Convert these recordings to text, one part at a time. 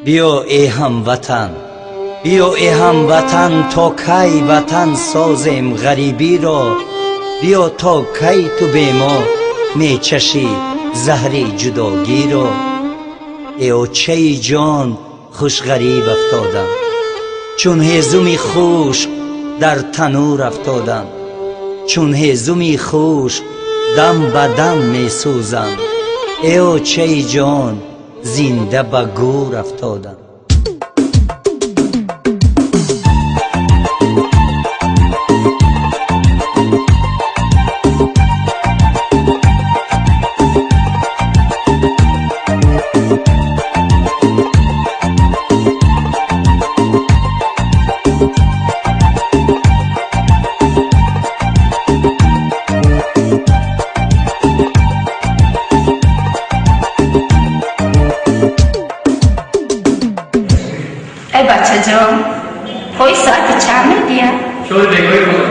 بیا ای هموطن، بیا ای هموطن، تا کی وطن سازیم غریبی را؟ بیا تا کی تو به ما می چشی زهر جداگی را؟ ای چه جان خوش غریب افتادم، چون هیزمی خوش در تنور افتادم، چون هیزمی خوش دم به دم می سوزم. ای چه جان زنده به گور افتادم. ای بچه جان، پای ساعت چند دیگه؟ شور بگوی بود.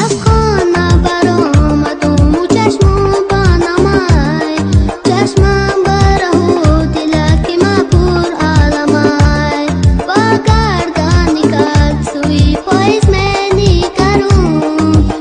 از خانه برآمدم و چشمم بانمای، چشمم بره و دلکم پر علمای. با گردانی کرد سوی پاییز منیگرم،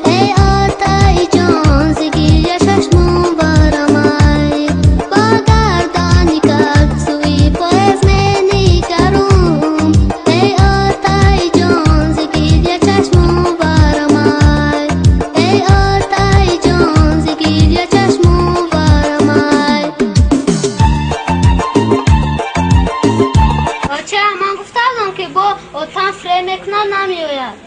ای آتای جان زگیر چشمم برآمای. با گردانی کرد سوی پاییز منیگرم، ای آتای جان زگیر چشمم برآمای. ای آتای جان زگیر چشمم برآمای. بچه من گفتم که با آتان فریم کنن نمیآید.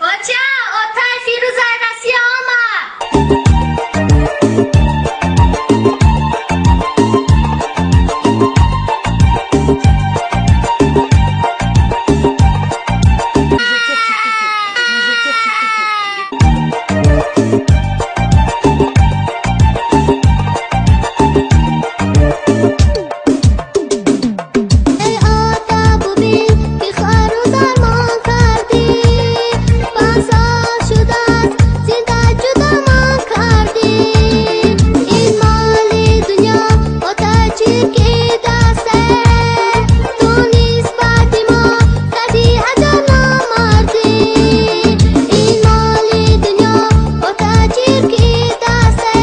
بچه آتان فیروز عدسی آمد. ای آتا ببین که خار و درمان کردی، 5 سال شده است زنده جدا من کردی. این مال دنیا آتا چرکی دسته، تو نسبت ما کردی عجب نامردی. این مال دنیا آتا چرکی دسته،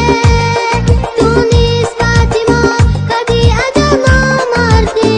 تو نسبت ما کردی عجب نامردی.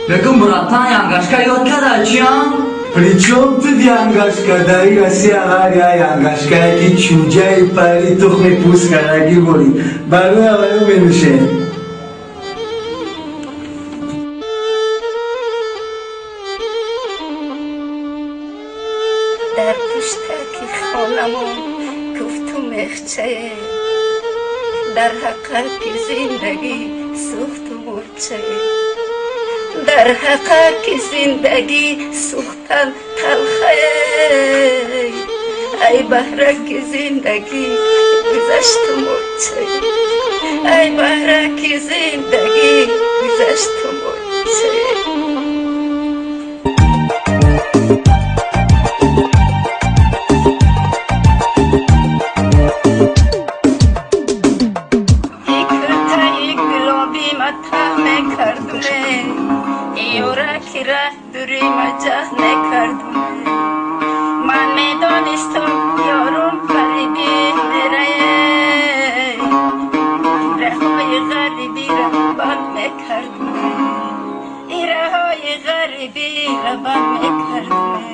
بگم براتان янгашка یاد کرده چیان؟ Причем тут янгашка, да и Россия янгашка, ки чуджай пари тухми пускараги боли. Бару аваю бенуше. در پشتک خانمان گفت و مخچه، در حقیقت زندگی سوخت و مرچه، در حقیقت زندگی سوختن تلخه. ای بهرک زندگی گذشت و مرچه، ای بهرک زندگی گذشت و مرچه. یورکی را دوری مجاه نکردم من میدانستم یارم غریبی میره ایره های غریبی را بند میکردم ایره های غریبی را بند میکردم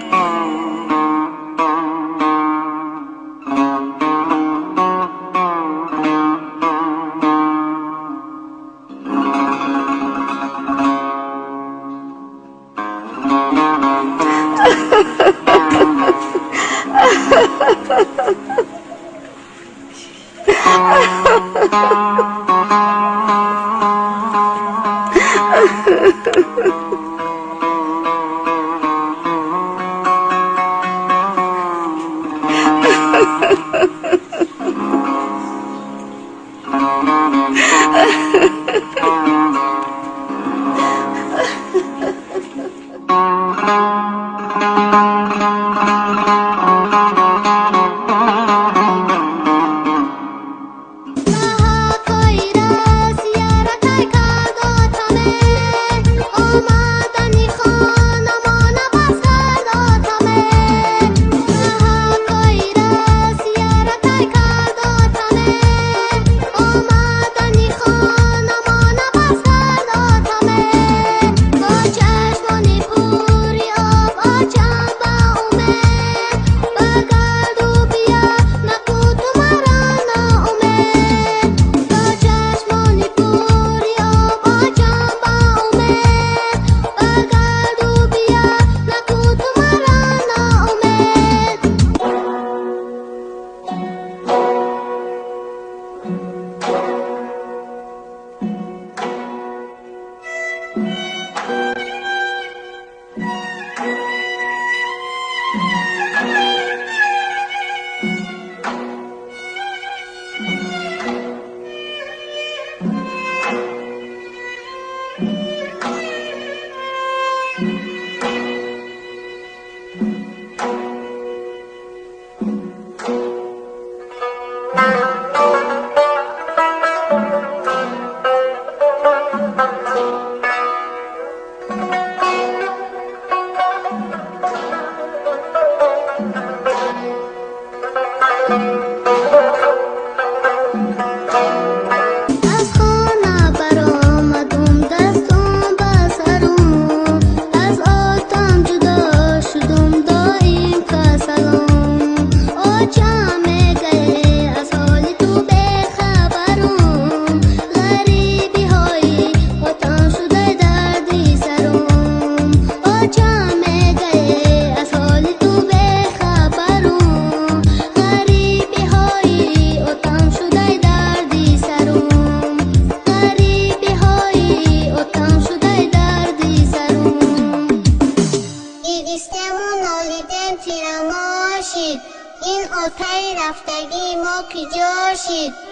این آتای رفتگی ما کجا شد